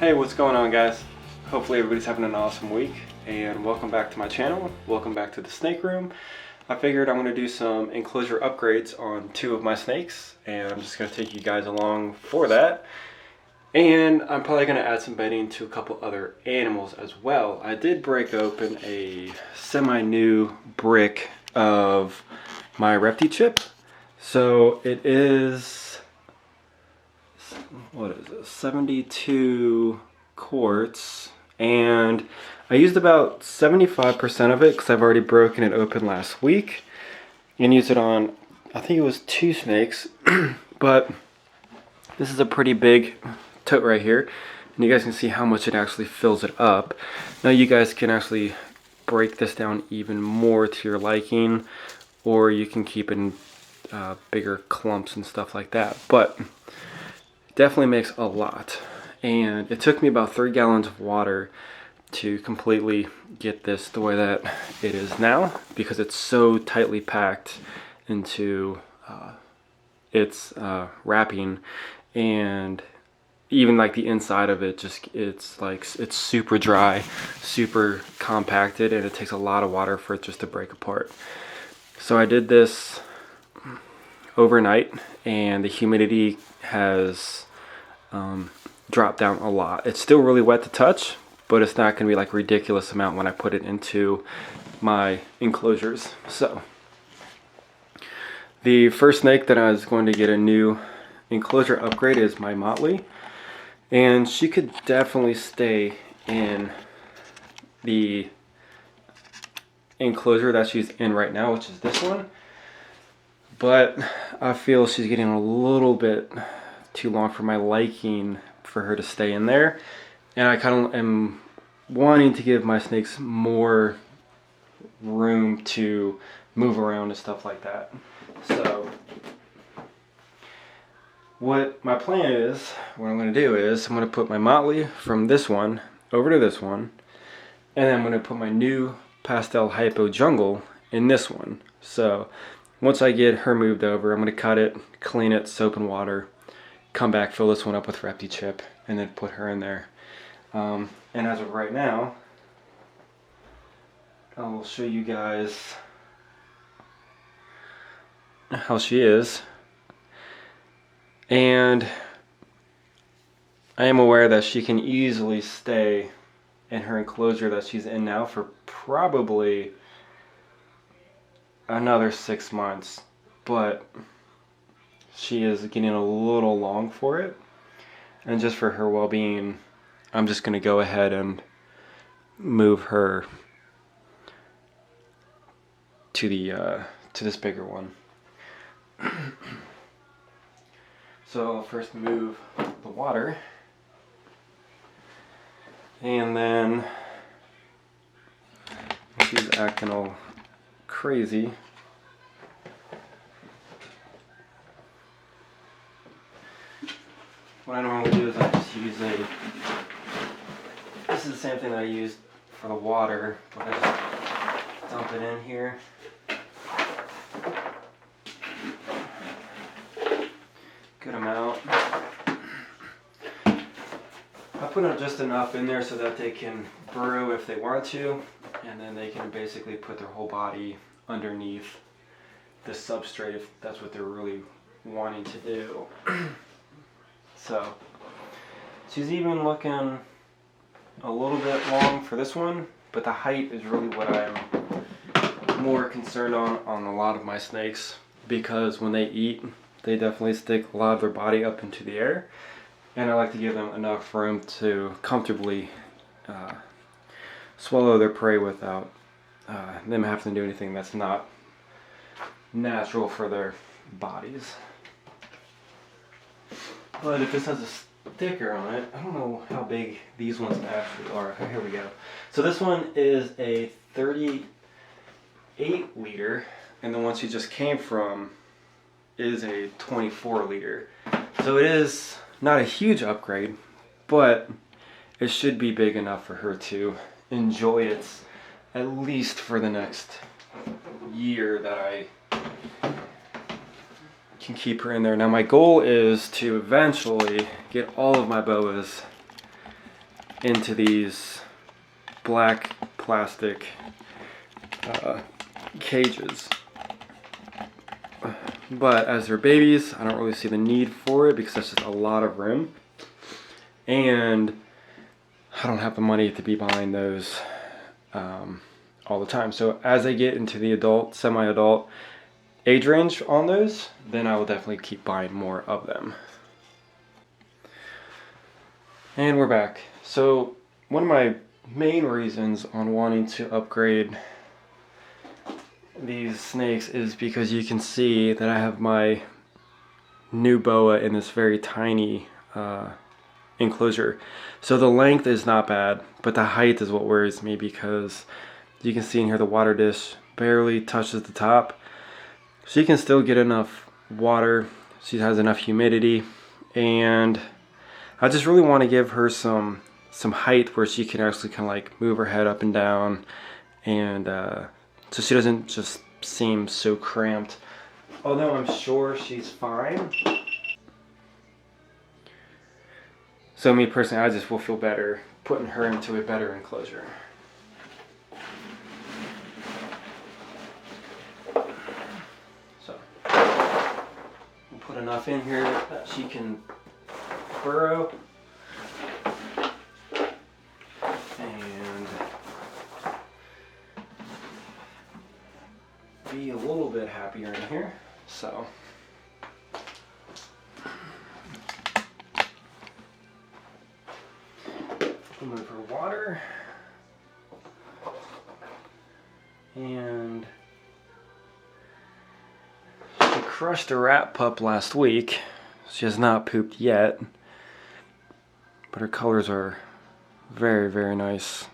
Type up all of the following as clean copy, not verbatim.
Hey, what's going on, guys? Hopefully everybody's having an awesome week, and welcome back to my channel. Welcome back to the snake room. I figured I'm going to do some enclosure upgrades on two of my snakes, and I'm just going to take you guys along for that. And I'm probably going to add some bedding to a couple other animals as well. I did break open a semi-new brick of my reptichip. So it is, what is it, 72 quarts, and I used about 75% of it because I've already broken it open last week and used it on, I think it was 2 snakes. But this is a pretty big tote right here, and you guys can see how much it actually fills it up. Now you guys can actually break this down even more to your liking, or you can keep it in bigger clumps and stuff like that, but it definitely makes a lot. And it took me about 3 gallons of water to completely get this the way that it is now, because it's so tightly packed into its wrapping, and even like the inside of it, just it's super dry, super compacted, and it takes a lot of water for it just to break apart. So I did this overnight, and the humidity has dropped down a lot. It's still really wet to touch, but it's not going to be like a ridiculous amount when I put it into my enclosures. So the first snake that I was going to get a new enclosure upgrade is my motley, and she could definitely stay in the enclosure that she's in right now, which is this one, but I feel she's getting a little bit too long for my liking for her to stay in there, and I kind of am wanting to give my snakes more room to move around and stuff like that. So what my plan is, what I'm going to do is I'm going to put my motley from this one over to this one, and then I'm going to put my new pastel hypo jungle in this one. So once I get her moved over, I'm going to cut it, clean it, soap and water, come back, fill this one up with reptichip, and then put her in there. And as of right now, I will show you guys how she is. And I am aware that she can easily stay in her enclosure that she's in now for probably another 6 months, but she is getting a little long for it, and just for her well-being, I'm just going to go ahead and move her to the to this bigger one. So I'll first move the water, and then she's acting all crazy, what I normally do is I just use this is the same thing that I used for the water, but I just dump it in here. Good amount. I put just enough in there so that they can burrow if they want to, and then they can basically put their whole body underneath the substrate if that's what they're really wanting to do. So she's even looking a little bit long for this one, but the height is really what I'm more concerned on a lot of my snakes, because when they eat, they definitely stick a lot of their body up into the air, and I like to give them enough room to comfortably swallow their prey without them having to do anything that's not natural for their bodies. But if this has a sticker on it, I don't know how big these ones actually are. Here we go. So this one is a 38 liter, and the one she just came from is a 24 liter. So it is not a huge upgrade, but it should be big enough for her to enjoy it at least for the next year that I can keep her in there. Now my goal is to eventually get all of my boas into these black plastic cages. But as they're babies, I don't really see the need for it because that's just a lot of room. And I don't have the money to be buying those all the time. So as I get into the adult, semi-adult age range on those, then I will definitely keep buying more of them. And we're back. So one of my main reasons on wanting to upgrade these snakes is because you can see that I have my new boa in this very tiny enclosure. So the length is not bad, but the height is what worries me because you can see in here the water dish barely touches the top. She can still get enough water. She has enough humidity, and I just really want to give her some height where she can actually kind of like move her head up and down, and so she doesn't just seem so cramped. Although I'm sure she's fine. So me personally, I just will feel better putting her into a better enclosure. So we'll put enough in here that she can burrow and be a little bit happier in here. So move her water, and she crushed a rat pup last week. She has not pooped yet, but her colors are very, very nice.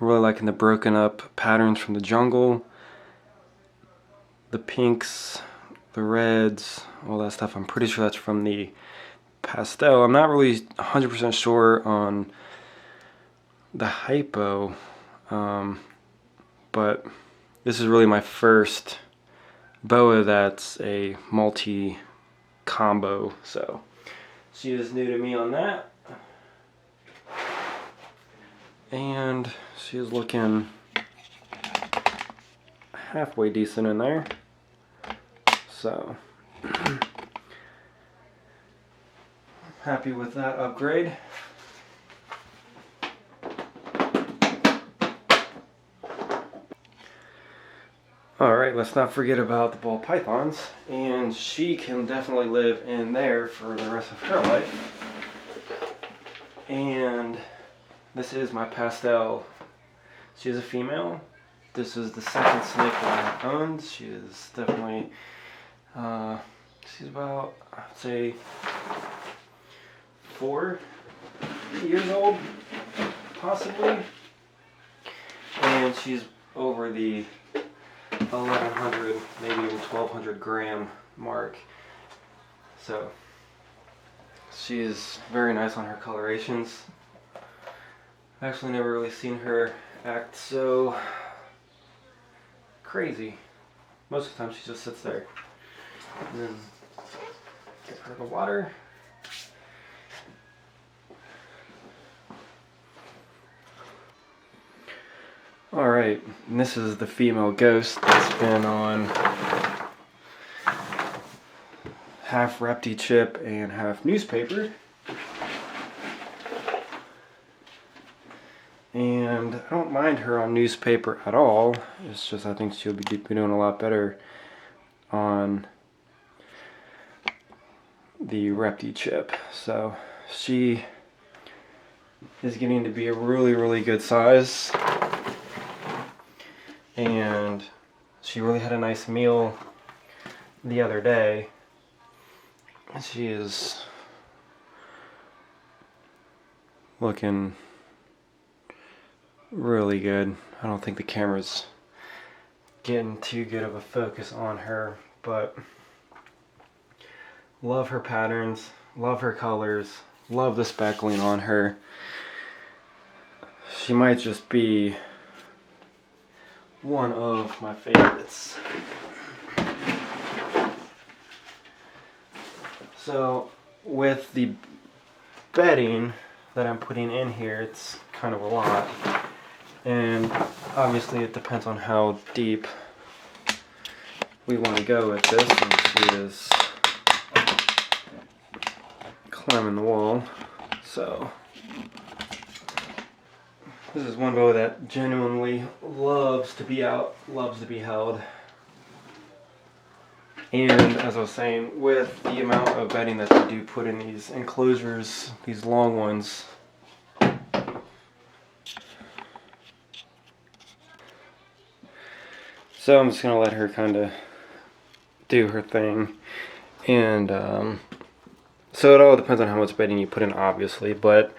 Really liking the broken up patterns from the jungle, the pinks, the reds, all that stuff. I'm pretty sure that's from the pastel. I'm not really 100% sure on the hypo, but this is really my first boa that's a multi combo, so she is new to me on that. And she is looking halfway decent in there, so happy with that upgrade. Alright, let's not forget about the ball pythons, and she can definitely live in there for the rest of her life. And this is my pastel. She is a female. This is the second snake that I have owned. She is definitely, she's about, I'd say, 4 years old, possibly, and she's over the 1100, maybe even 1200 gram mark. So she is very nice on her colorations. I've actually never really seen her act so crazy. Most of the time she just sits there. And then give her the water. Alright, and this is the female ghost that's been on half reptichip and half newspaper. And I don't mind her on newspaper at all. It's just I think she'll be doing a lot better on the reptichip. So she is getting to be a really, really good size. And she really had a nice meal the other day. She is looking really good. I don't think the camera's getting too good of a focus on her, but love her patterns, love her colors, love the speckling on her. She might just be one of my favorites. So with the bedding that I'm putting in here, it's kind of a lot. And obviously it depends on how deep we want to go with this. And she is climbing the wall. So this is one boa that genuinely loves to be out, loves to be held. And as I was saying, with the amount of bedding that they do put in these enclosures, these long ones, so I'm just going to let her kind of do her thing. And so it all depends on how much bedding you put in, obviously, but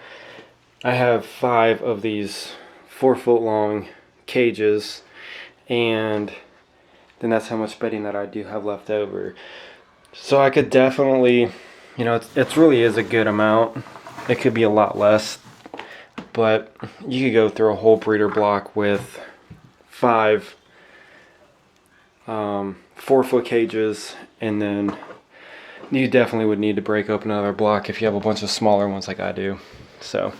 I have 5 of these 4-foot long cages, and then that's how much bedding that I do have left over. So I could definitely, you know, it really is a good amount. It could be a lot less, but you could go through a whole breeder block with 5 4-foot cages, and then you definitely would need to break open another block if you have a bunch of smaller ones like I do. So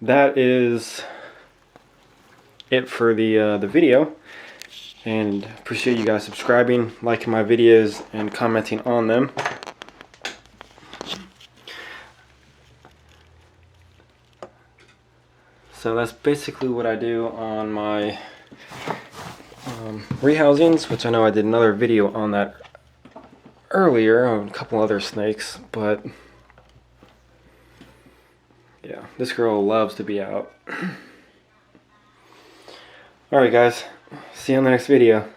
that is it for the video. And appreciate you guys subscribing, liking my videos, and commenting on them. So that's basically what I do on my rehousings, which I know I did another video on that earlier on a couple other snakes, but yeah, this girl loves to be out. Alright guys, see you on the next video.